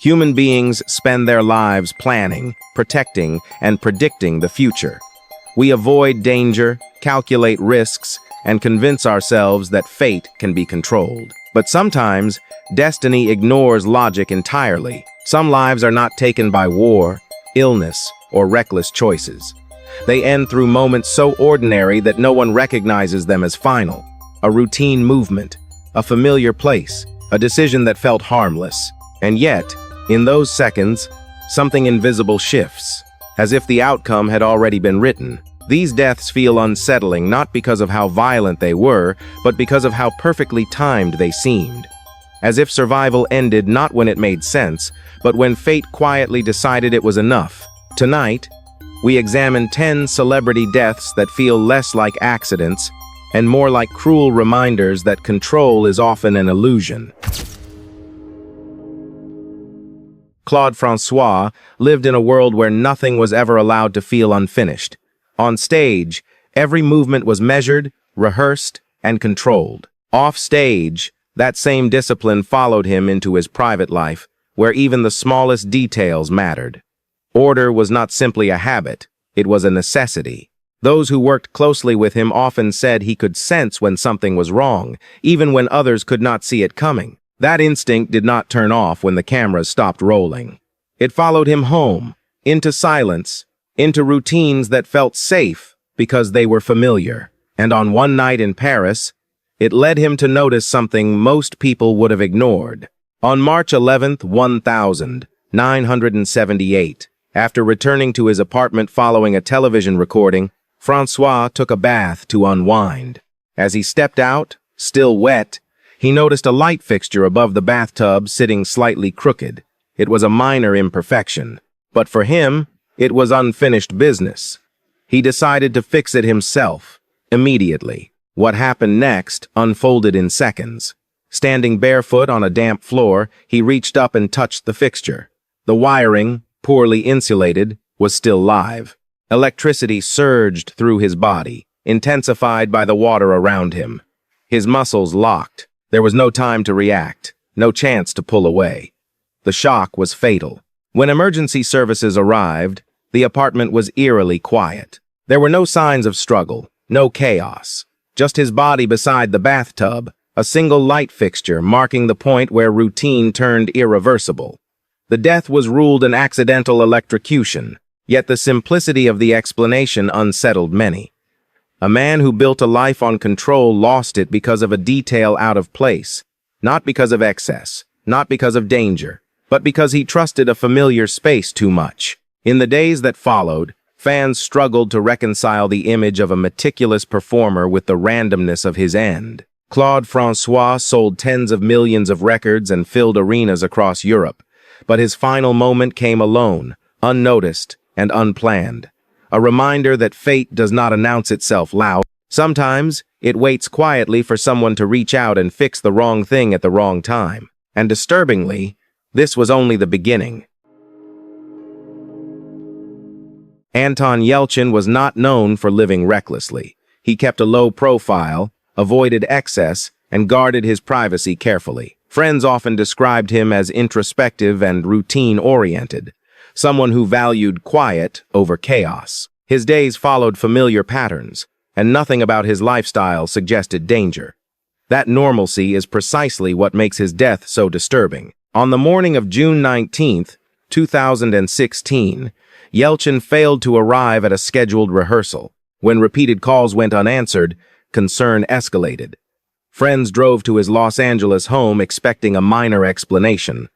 Human beings spend their lives planning, protecting, and predicting the future. We avoid danger, calculate risks, and convince ourselves that fate can be controlled. But sometimes, destiny ignores logic entirely. Some lives are not taken by war, illness, or reckless choices. They end through moments so ordinary that no one recognizes them as final. A routine movement, a familiar place, a decision that felt harmless. And yet, in those seconds, something invisible shifts, as if the outcome had already been written. These deaths feel unsettling not because of how violent they were, but because of how perfectly timed they seemed. As if survival ended not when it made sense, but when fate quietly decided it was enough. Tonight, we examine 10 celebrity deaths that feel less like accidents and more like cruel reminders that control is often an illusion. Claude François lived in a world where nothing was ever allowed to feel unfinished. On stage, every movement was measured, rehearsed, and controlled. Off stage, that same discipline followed him into his private life, where even the smallest details mattered. Order was not simply a habit, it was a necessity. Those who worked closely with him often said he could sense when something was wrong, even when others could not see it coming. That instinct did not turn off when the cameras stopped rolling. It followed him home, into silence, into routines that felt safe because they were familiar. And on one night in Paris, it led him to notice something most people would have ignored. On March 11th, 1978, after returning to his apartment following a television recording, François took a bath to unwind. As he stepped out, still wet, he noticed a light fixture above the bathtub sitting slightly crooked. It was a minor imperfection, but for him, it was unfinished business. He decided to fix it himself, immediately. What happened next unfolded in seconds. Standing barefoot on a damp floor, he reached up and touched the fixture. The wiring, poorly insulated, was still live. Electricity surged through his body, intensified by the water around him. His muscles locked. There was no time to react, no chance to pull away. The shock was fatal. When emergency services arrived, the apartment was eerily quiet. There were no signs of struggle, no chaos. Just his body beside the bathtub, a single light fixture marking the point where routine turned irreversible. The death was ruled an accidental electrocution, yet the simplicity of the explanation unsettled many. A man who built a life on control lost it because of a detail out of place, not because of excess, not because of danger, but because he trusted a familiar space too much. In the days that followed, fans struggled to reconcile the image of a meticulous performer with the randomness of his end. Claude François sold tens of millions of records and filled arenas across Europe, but his final moment came alone, unnoticed, and unplanned. A reminder that fate does not announce itself loud. Sometimes, it waits quietly for someone to reach out and fix the wrong thing at the wrong time. And disturbingly, this was only the beginning. Anton Yelchin was not known for living recklessly. He kept a low profile, avoided excess, and guarded his privacy carefully. Friends often described him as introspective and routine-oriented, someone who valued quiet over chaos. His days followed familiar patterns, and nothing about his lifestyle suggested danger. That normalcy is precisely what makes his death so disturbing. On the morning of June 19, 2016, Yelchin failed to arrive at a scheduled rehearsal. When repeated calls went unanswered, concern escalated. Friends drove to his Los Angeles home expecting a minor explanation.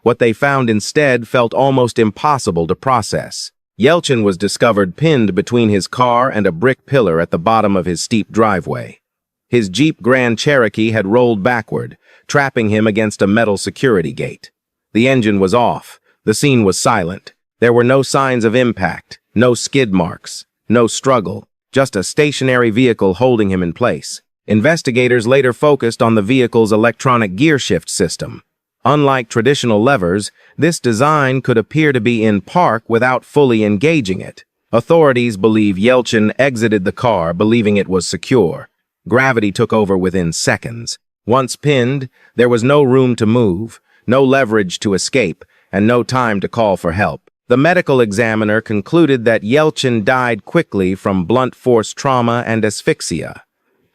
What they found instead felt almost impossible to process. Yelchin was discovered pinned between his car and a brick pillar at the bottom of his steep driveway. His Jeep Grand Cherokee had rolled backward, trapping him against a metal security gate. The engine was off. The scene was silent. There were no signs of impact, no skid marks, no struggle, just a stationary vehicle holding him in place. Investigators later focused on the vehicle's electronic gear shift system. Unlike traditional levers, this design could appear to be in park without fully engaging it. Authorities believe Yelchin exited the car believing it was secure. Gravity took over within seconds. Once pinned, there was no room to move, no leverage to escape, and no time to call for help. The medical examiner concluded that Yelchin died quickly from blunt force trauma and asphyxia.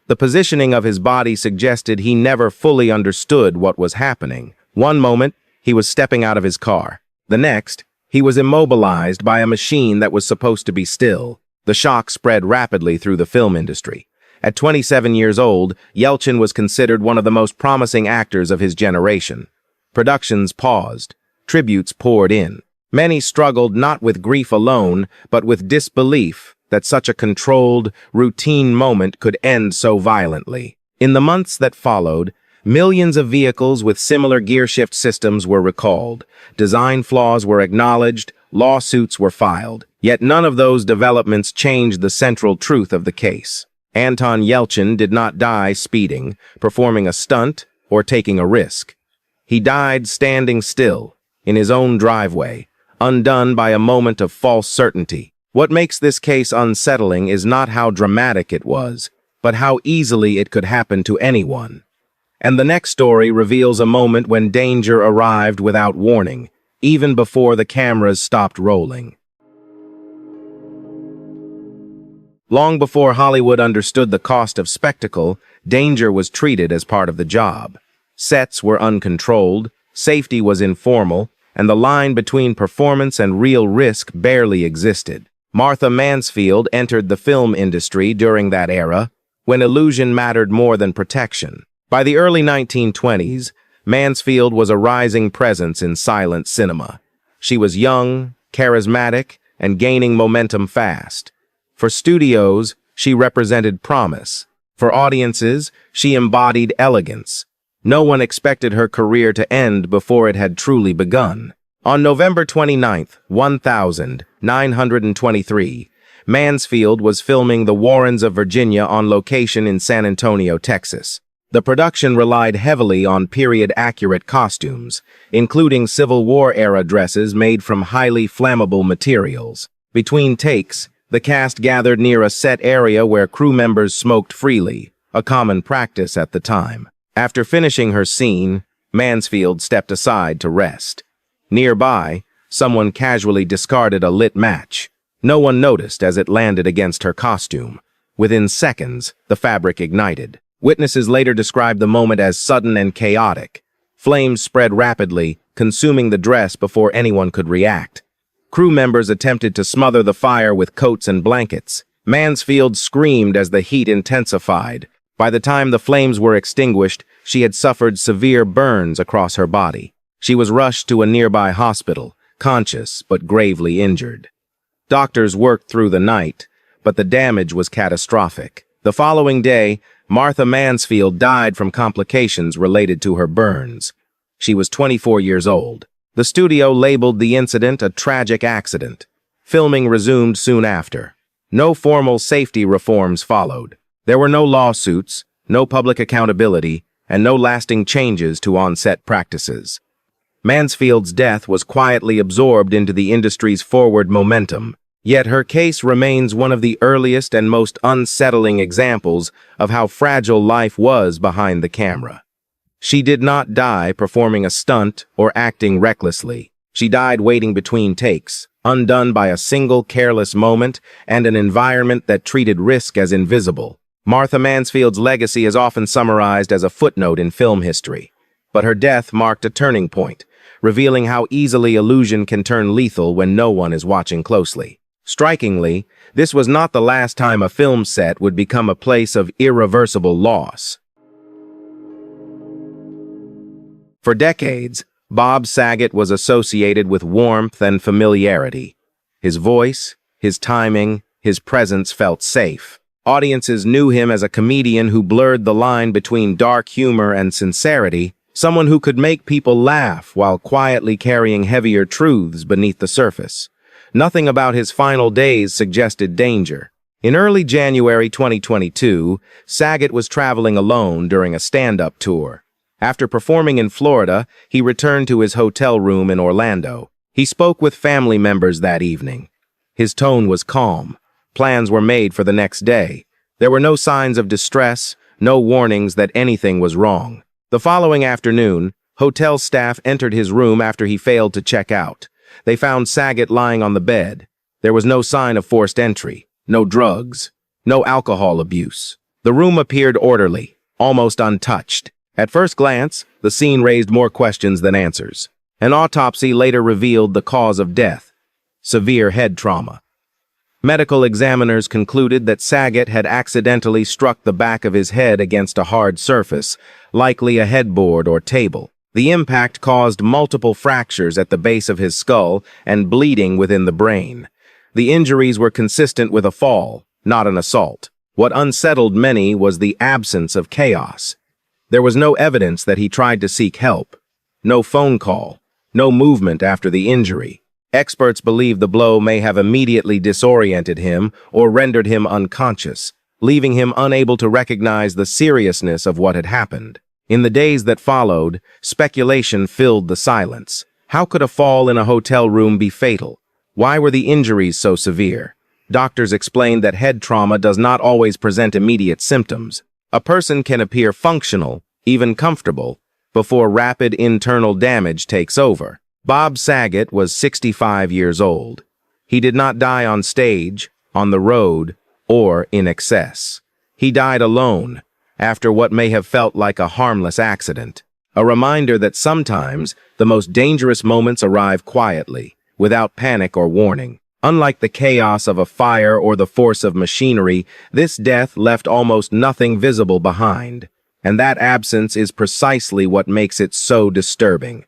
The positioning of his body suggested he never fully understood what was happening. One moment, he was stepping out of his car. The next, he was immobilized by a machine that was supposed to be still. The shock spread rapidly through the film industry. At 27 years old, Yelchin was considered one of the most promising actors of his generation. Productions paused. Tributes poured in. Many struggled not with grief alone, but with disbelief that such a controlled, routine moment could end so violently. In the months that followed, millions of vehicles with similar gearshift systems were recalled. Design flaws were acknowledged, lawsuits were filed. Yet none of those developments changed the central truth of the case. Anton Yelchin did not die speeding, performing a stunt, or taking a risk. He died standing still, in his own driveway, undone by a moment of false certainty. What makes this case unsettling is not how dramatic it was, but how easily it could happen to anyone. And the next story reveals a moment when danger arrived without warning, even before the cameras stopped rolling. Long before Hollywood understood the cost of spectacle, danger was treated as part of the job. Sets were uncontrolled, safety was informal, and the line between performance and real risk barely existed. Martha Mansfield entered the film industry during that era, when illusion mattered more than protection. By the early 1920s, Mansfield was a rising presence in silent cinema. She was young, charismatic, and gaining momentum fast. For studios, she represented promise. For audiences, she embodied elegance. No one expected her career to end before it had truly begun. On November 29, 1923, Mansfield was filming The Warrens of Virginia on location in San Antonio, Texas. The production relied heavily on period-accurate costumes, including Civil War-era dresses made from highly flammable materials. Between takes, the cast gathered near a set area where crew members smoked freely, a common practice at the time. After finishing her scene, Mansfield stepped aside to rest. Nearby, someone casually discarded a lit match. No one noticed as it landed against her costume. Within seconds, the fabric ignited. Witnesses later described the moment as sudden and chaotic. Flames spread rapidly, consuming the dress before anyone could react. Crew members attempted to smother the fire with coats and blankets. Mansfield screamed as the heat intensified. By the time the flames were extinguished, she had suffered severe burns across her body. She was rushed to a nearby hospital, conscious but gravely injured. Doctors worked through the night, but the damage was catastrophic. The following day, Martha Mansfield died from complications related to her burns. She was 24 years old. The studio labeled the incident a tragic accident. Filming resumed soon after. No formal safety reforms followed. There were no lawsuits, no public accountability, and no lasting changes to on-set practices. Mansfield's death was quietly absorbed into the industry's forward momentum, yet her case remains one of the earliest and most unsettling examples of how fragile life was behind the camera. She did not die performing a stunt or acting recklessly. She died waiting between takes, undone by a single careless moment and an environment that treated risk as invisible. Martha Mansfield's legacy is often summarized as a footnote in film history, but her death marked a turning point, revealing how easily illusion can turn lethal when no one is watching closely. Strikingly, this was not the last time a film set would become a place of irreversible loss. For decades, Bob Saget was associated with warmth and familiarity. His voice, his timing, his presence felt safe. Audiences knew him as a comedian who blurred the line between dark humor and sincerity, someone who could make people laugh while quietly carrying heavier truths beneath the surface. Nothing about his final days suggested danger. In early January 2022, Saget was traveling alone during a stand-up tour. After performing in Florida, he returned to his hotel room in Orlando. He spoke with family members that evening. His tone was calm. Plans were made for the next day. There were no signs of distress, no warnings that anything was wrong. The following afternoon, Hotel staff entered his room after he failed to check out. They found Saget lying on the bed. There was no sign of forced entry, no drugs, no alcohol abuse. The room appeared orderly, almost untouched. At first glance, the scene raised more questions than answers. An autopsy later revealed the cause of death: severe head trauma. Medical examiners concluded that Saget had accidentally struck the back of his head against a hard surface, likely a headboard or table. The impact caused multiple fractures at the base of his skull and bleeding within the brain. The injuries were consistent with a fall, not an assault. What unsettled many was the absence of chaos. There was no evidence that he tried to seek help. No phone call. No movement after the injury. Experts believe the blow may have immediately disoriented him or rendered him unconscious, leaving him unable to recognize the seriousness of what had happened. In the days that followed, speculation filled the silence. How could a fall in a hotel room be fatal? Why were the injuries so severe? Doctors explained that head trauma does not always present immediate symptoms. A person can appear functional, even comfortable, before rapid internal damage takes over. Bob Saget was 65 years old. He did not die on stage, on the road, or in excess. He died alone, after what may have felt like a harmless accident. A reminder that sometimes the most dangerous moments arrive quietly, without panic or warning. Unlike the chaos of a fire or the force of machinery, this death left almost nothing visible behind. And that absence is precisely what makes it so disturbing.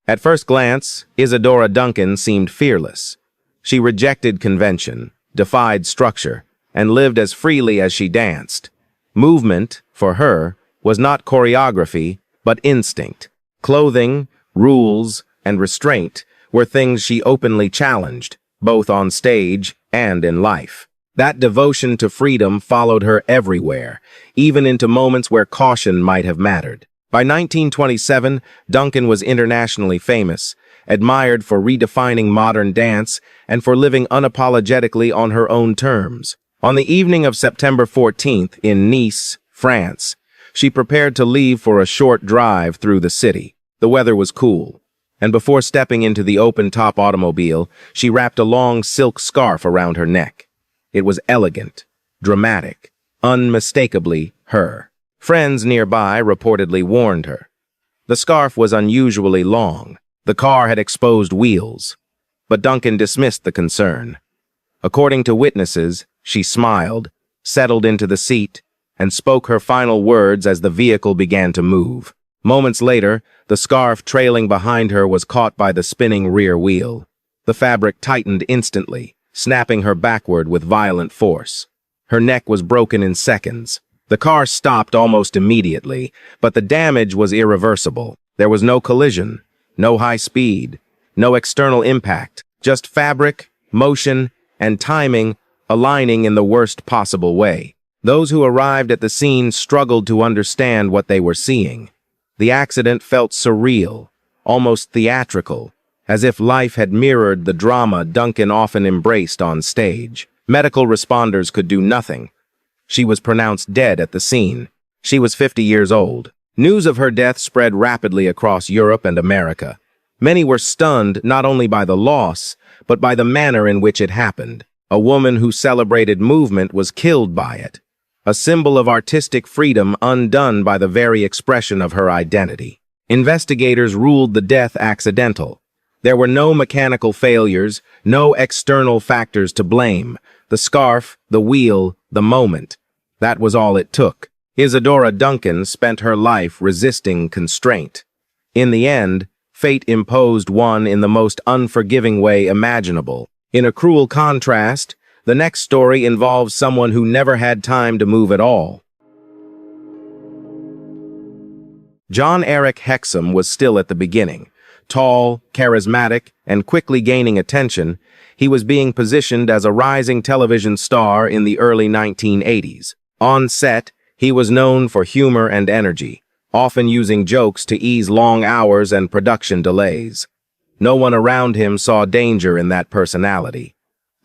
At first glance, Isadora Duncan seemed fearless. She rejected convention, defied structure, and lived as freely as she danced. Movement, for her, was not choreography, but instinct. Clothing, rules, and restraint were things she openly challenged, both on stage and in life. That devotion to freedom followed her everywhere, even into moments where caution might have mattered. By 1927, Duncan was internationally famous, admired for redefining modern dance and for living unapologetically on her own terms. On the evening of September 14th in Nice, France, she prepared to leave for a short drive through the city. The weather was cool, and before stepping into the open-top automobile, she wrapped a long silk scarf around her neck. It was elegant, dramatic, unmistakably her. Friends nearby reportedly warned her. The scarf was unusually long. The car had exposed wheels, but Duncan dismissed the concern. According to witnesses, she smiled, settled into the seat, and spoke her final words as the vehicle began to move. Moments later, the scarf trailing behind her was caught by the spinning rear wheel. The fabric tightened instantly, snapping her backward with violent force. Her neck was broken in seconds. The car stopped almost immediately, but the damage was irreversible. There was no collision, no high speed, no external impact, just fabric, motion, and timing aligning in the worst possible way. Those who arrived at the scene struggled to understand what they were seeing. The accident felt surreal, almost theatrical, as if life had mirrored the drama Duncan often embraced on stage. Medical responders could do nothing. She was pronounced dead at the scene. She was 50 years old. News of her death spread rapidly across Europe and America. Many were stunned not only by the loss, but by the manner in which it happened. A woman who celebrated movement was killed by it, a symbol of artistic freedom undone by the very expression of her identity. Investigators ruled the death accidental. There were no mechanical failures, no external factors to blame. The scarf, the wheel, the moment. That was all it took. Isadora Duncan spent her life resisting constraint. In the end, fate imposed one in the most unforgiving way imaginable. In a cruel contrast, the next story involves someone who never had time to move at all. John Eric Hexum was still at the beginning. Tall, charismatic, and quickly gaining attention, he was being positioned as a rising television star in the early 1980s. On set, he was known for humor and energy, often using jokes to ease long hours and production delays. No one around him saw danger in that personality.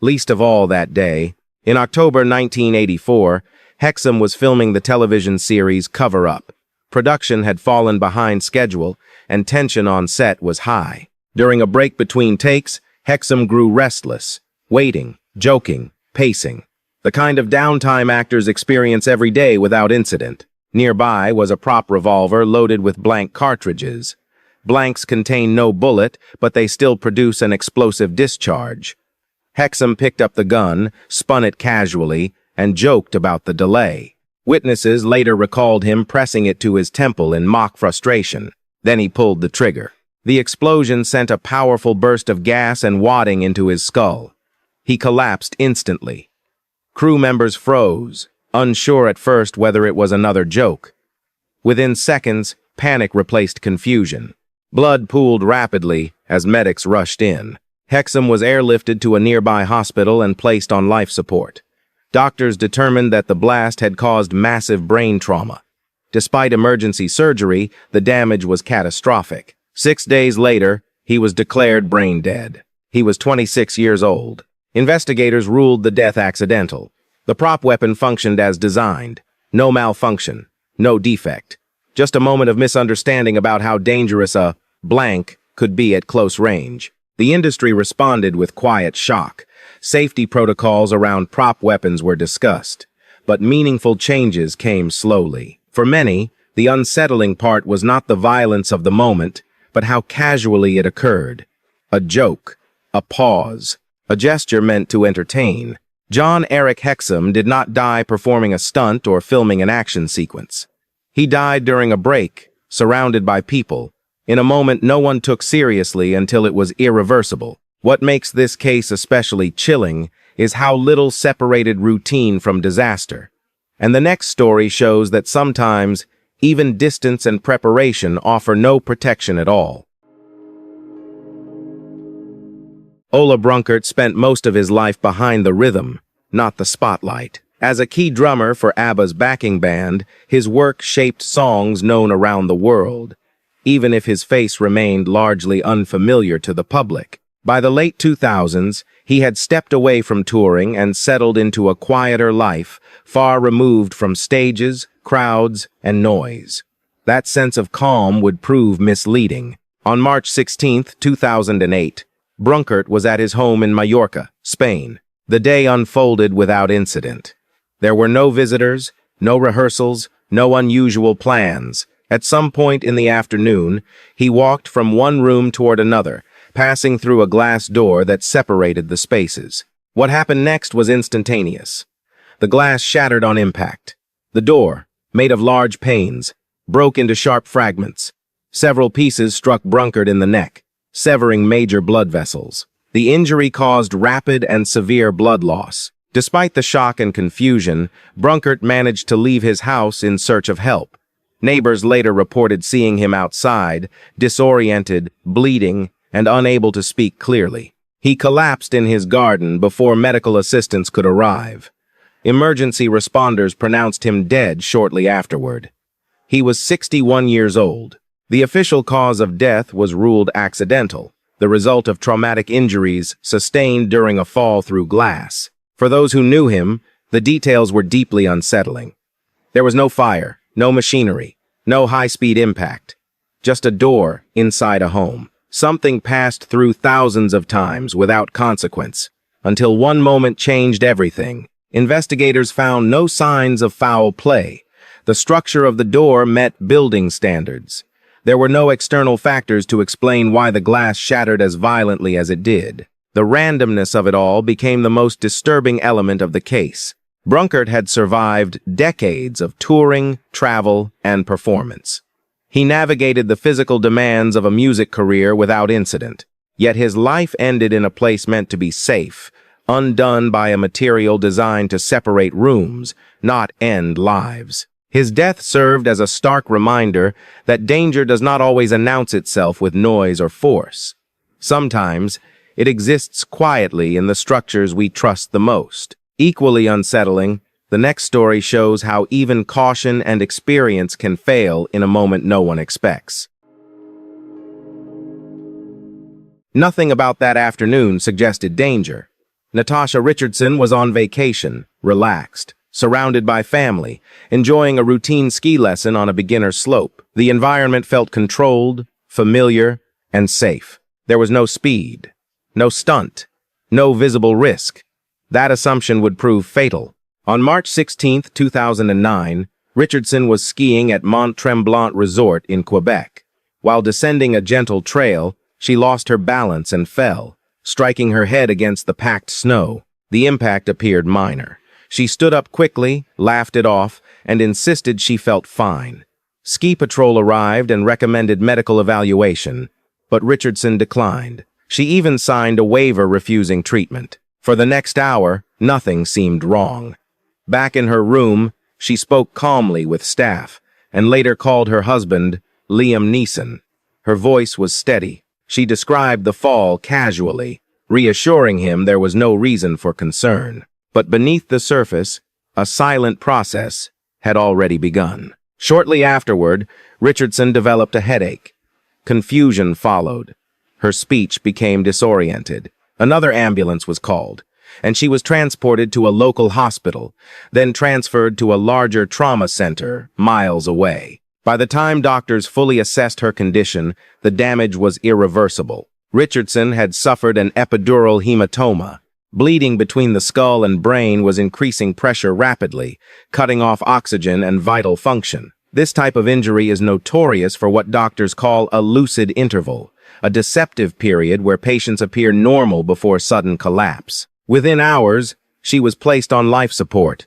Least of all that day. In October 1984, Hexum was filming the television series Cover Up. Production had fallen behind schedule, and tension on set was high. During a break between takes, Hexum grew restless, waiting, joking, pacing. The kind of downtime actors experience every day without incident. Nearby was a prop revolver loaded with blank cartridges. Blanks contain no bullet, but they still produce an explosive discharge. Hexum picked up the gun, spun it casually, and joked about the delay. Witnesses later recalled him pressing it to his temple in mock frustration. Then he pulled the trigger. The explosion sent a powerful burst of gas and wadding into his skull. He collapsed instantly. Crew members froze, unsure at first whether it was another joke. Within seconds, panic replaced confusion. Blood pooled rapidly as medics rushed in. Hexum was airlifted to a nearby hospital and placed on life support. Doctors determined that the blast had caused massive brain trauma. Despite emergency surgery, the damage was catastrophic. 6 days later, he was declared brain dead. He was 26 years old. Investigators ruled the death accidental. The prop weapon functioned as designed. No malfunction, no defect. Just a moment of misunderstanding about how dangerous a blank could be at close range. The industry responded with quiet shock. Safety protocols around prop weapons were discussed, but meaningful changes came slowly. For many, the unsettling part was not the violence of the moment, but how casually it occurred. A joke, a pause, a gesture meant to entertain. John Eric Hexum did not die performing a stunt or filming an action sequence. He died during a break, surrounded by people, in a moment no one took seriously until it was irreversible. What makes this case especially chilling is how little separated routine from disaster. And the next story shows that sometimes even distance and preparation offer no protection at all. Ola Brunkert spent most of his life behind the rhythm, not the spotlight. As a key drummer for ABBA's backing band, his work shaped songs known around the world, even if his face remained largely unfamiliar to the public. By the late 2000s, he had stepped away from touring and settled into a quieter life, far removed from stages, crowds, and noise. That sense of calm would prove misleading. On March 16, 2008, Brunkert was at his home in Mallorca, Spain. The day unfolded without incident. There were no visitors, no rehearsals, no unusual plans. At some point in the afternoon, he walked from one room toward another, passing through a glass door that separated the spaces. What happened next was instantaneous. The glass shattered on impact. The door, made of large panes, broke into sharp fragments. Several pieces struck Brunkert in the neck, severing major blood vessels. The injury caused rapid and severe blood loss. Despite the shock and confusion, Brunkert managed to leave his house in search of help. Neighbors later reported seeing him outside, disoriented, bleeding, and unable to speak clearly. He collapsed in his garden before medical assistance could arrive. Emergency responders pronounced him dead shortly afterward. He was 61 years old. The official cause of death was ruled accidental, the result of traumatic injuries sustained during a fall through glass. For those who knew him, the details were deeply unsettling. There was no fire, no machinery, no high-speed impact, just a door inside a home. Something passed through thousands of times without consequence, until one moment changed everything. Investigators found no signs of foul play. The structure of the door met building standards. There were no external factors to explain why the glass shattered as violently as it did. The randomness of it all became the most disturbing element of the case. Brunkert had survived decades of touring, travel, and performance. He navigated the physical demands of a music career without incident. Yet his life ended in a place meant to be safe, undone by a material designed to separate rooms, not end lives. His death served as a stark reminder that danger does not always announce itself with noise or force. Sometimes, it exists quietly in the structures we trust the most. Equally unsettling, the next story shows how even caution and experience can fail in a moment no one expects. Nothing about that afternoon suggested danger. Natasha Richardson was on vacation, relaxed, surrounded by family, enjoying a routine ski lesson on a beginner slope. The environment felt controlled, familiar, and safe. There was no speed, no stunt, no visible risk. That assumption would prove fatal. On March 16, 2009, Richardson was skiing at Mont Tremblant Resort in Quebec. While descending a gentle trail, she lost her balance and fell, striking her head against the packed snow. The impact appeared minor. She stood up quickly, laughed it off, and insisted she felt fine. Ski patrol arrived and recommended medical evaluation, but Richardson declined. She even signed a waiver refusing treatment. For the next hour, nothing seemed wrong. Back in her room, she spoke calmly with staff, and later called her husband Liam Neeson. Her voice was steady. She described the fall casually, reassuring him there was no reason for concern. But beneath the surface, a silent process had already begun. Shortly afterward, Richardson developed a headache. Confusion followed. Her speech became disoriented. Another ambulance was called, and she was transported to a local hospital, then transferred to a larger trauma center miles away. By the time doctors fully assessed her condition, the damage was irreversible. Richardson had suffered an epidural hematoma. Bleeding between the skull and brain was increasing pressure rapidly, cutting off oxygen and vital function. This type of injury is notorious for what doctors call a lucid interval, a deceptive period where patients appear normal before sudden collapse. Within hours, she was placed on life support.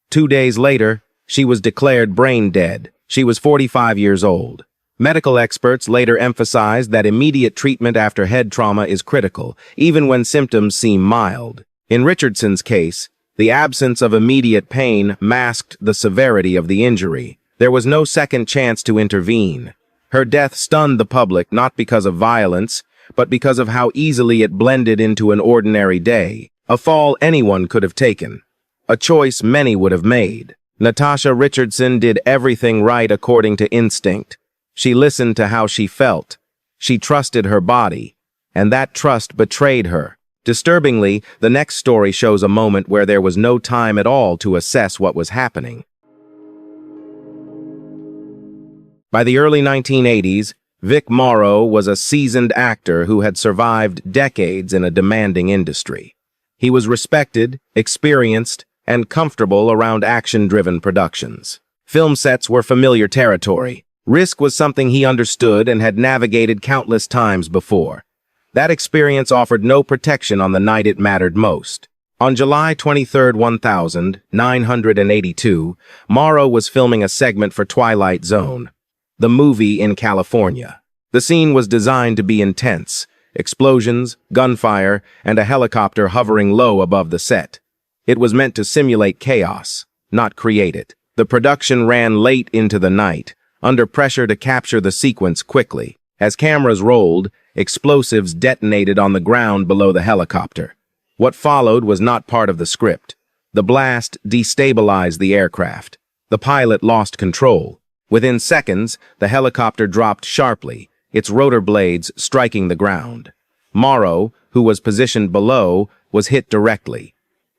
2 days later, she was declared brain dead. She was 45 years old. Medical experts later emphasized that immediate treatment after head trauma is critical, even when symptoms seem mild. In Richardson's case, the absence of immediate pain masked the severity of the injury. There was no second chance to intervene. Her death stunned the public not because of violence, but because of how easily it blended into an ordinary day. A fall anyone could have taken. A choice many would have made. Natasha Richardson did everything right according to instinct. She listened to how she felt. She trusted her body, and that trust betrayed her. Disturbingly, the next story shows a moment where there was no time at all to assess what was happening. By the early 1980s, Vic Morrow was a seasoned actor who had survived decades in a demanding industry. He was respected, experienced, and comfortable around action-driven productions. Film sets were familiar territory. Risk was something he understood and had navigated countless times before. That experience offered no protection on the night it mattered most. On July 23, 1982, Morrow was filming a segment for Twilight Zone, the movie in California. The scene was designed to be intense: explosions, gunfire, and a helicopter hovering low above the set. It was meant to simulate chaos, not create it. The production ran late into the night, under pressure to capture the sequence quickly. As cameras rolled, explosives detonated on the ground below the helicopter. What followed was not part of the script. The blast destabilized the aircraft. The pilot lost control. Within seconds, the helicopter dropped sharply, its rotor blades striking the ground. Morrow, who was positioned below, was hit directly.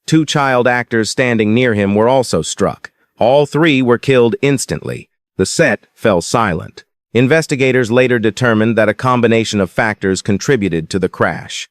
2 child actors standing near him were also struck. All 3 were killed instantly. The set fell silent. Investigators later determined that a combination of factors contributed to the crash.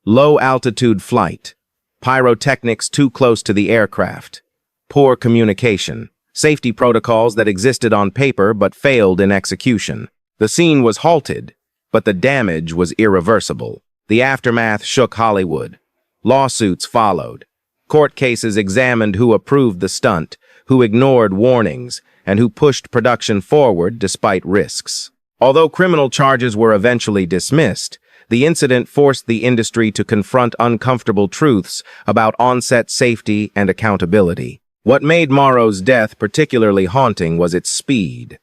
Low-altitude flight, pyrotechnics too close to the aircraft, poor communication, safety protocols that existed on paper but failed in execution. The scene was halted, but the damage was irreversible. The aftermath shook Hollywood. Lawsuits followed. Court cases examined who approved the stunt, who ignored warnings, and who pushed production forward despite risks. Although criminal charges were eventually dismissed, the incident forced the industry to confront uncomfortable truths about on-set safety and accountability. What made Morrow's death particularly haunting was its speed.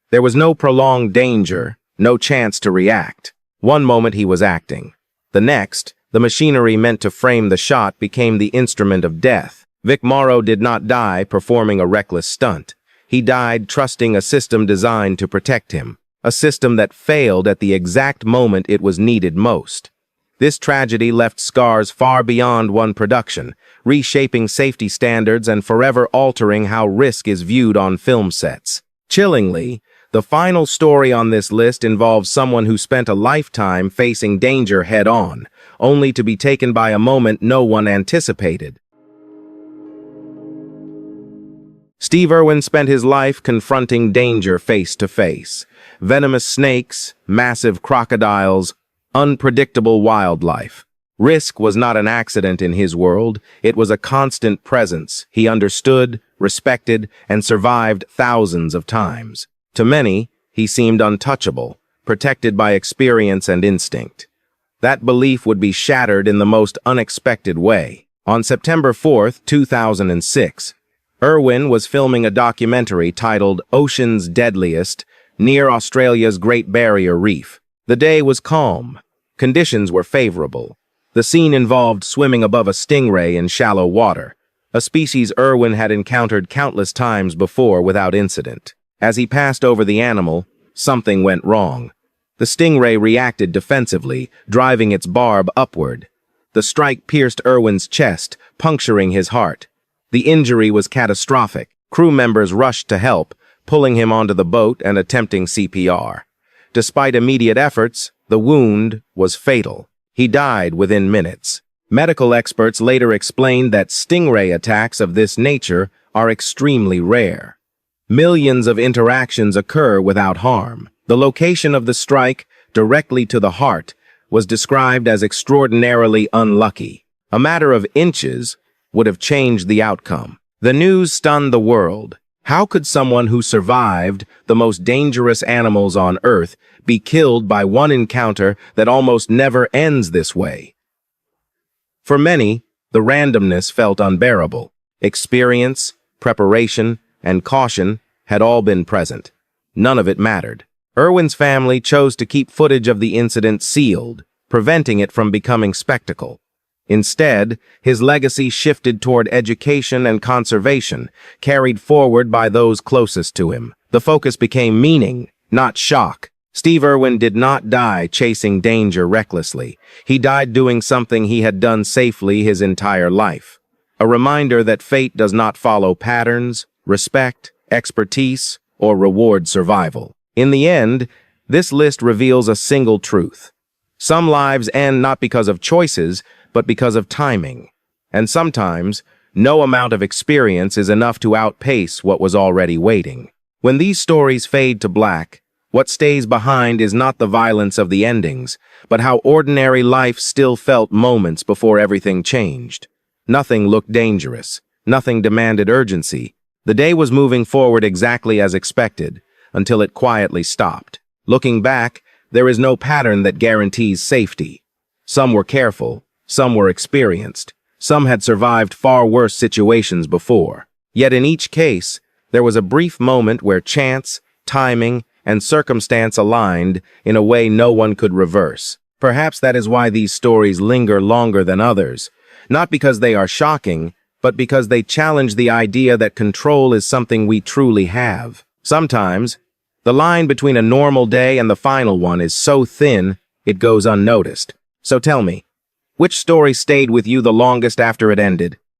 There was no prolonged danger, no chance to react. One moment he was acting. The next, the machinery meant to frame the shot became the instrument of death. Vic Morrow did not die performing a reckless stunt. He died trusting a system designed to protect him, a system that failed at the exact moment it was needed most. This tragedy left scars far beyond one production, reshaping safety standards and forever altering how risk is viewed on film sets. Chillingly, the final story on this list involves someone who spent a lifetime facing danger head-on, only to be taken by a moment no one anticipated. Steve Irwin spent his life confronting danger face to face. Venomous snakes, massive crocodiles, unpredictable wildlife. Risk was not an accident in his world, it was a constant presence he understood, respected, and survived thousands of times. To many, he seemed untouchable, protected by experience and instinct. That belief would be shattered in the most unexpected way. On September 4, 2006, Irwin was filming a documentary titled Ocean's Deadliest near Australia's Great Barrier Reef. The day was calm. Conditions were favorable. The scene involved swimming above a stingray in shallow water, a species Irwin had encountered countless times before without incident. As he passed over the animal, something went wrong. The stingray reacted defensively, driving its barb upward. The strike pierced Irwin's chest, puncturing his heart. The injury was catastrophic. Crew members rushed to help, pulling him onto the boat and attempting CPR. Despite immediate efforts, the wound was fatal. He died within minutes. Medical experts later explained that stingray attacks of this nature are extremely rare. Millions of interactions occur without harm. The location of the strike, directly to the heart, was described as extraordinarily unlucky. A matter of inches would have changed the outcome. The news stunned the world. How could someone who survived the most dangerous animals on Earth be killed by one encounter that almost never ends this way? For many, the randomness felt unbearable. Experience, preparation, and caution had all been present. None of it mattered. Irwin's family chose to keep footage of the incident sealed, preventing it from becoming spectacle. Instead, his legacy shifted toward education and conservation, carried forward by those closest to him. The focus became meaning, not shock. Steve Irwin did not die chasing danger recklessly. He died doing something he had done safely his entire life. A reminder that fate does not follow patterns, respect, expertise, or reward survival. In the end, this list reveals a single truth. Some lives end not because of choices, but because of timing. And sometimes, no amount of experience is enough to outpace what was already waiting. When these stories fade to black, what stays behind is not the violence of the endings, but how ordinary life still felt moments before everything changed. Nothing looked dangerous. Nothing demanded urgency. The day was moving forward exactly as expected, until it quietly stopped. Looking back, there is no pattern that guarantees safety. Some were careful. Some were experienced. Some had survived far worse situations before. Yet in each case, there was a brief moment where chance, timing, and circumstance aligned in a way no one could reverse. Perhaps that is why these stories linger longer than others, not because they are shocking, but because they challenge the idea that control is something we truly have. Sometimes, the line between a normal day and the final one is so thin, it goes unnoticed. So tell me, which story stayed with you the longest after it ended?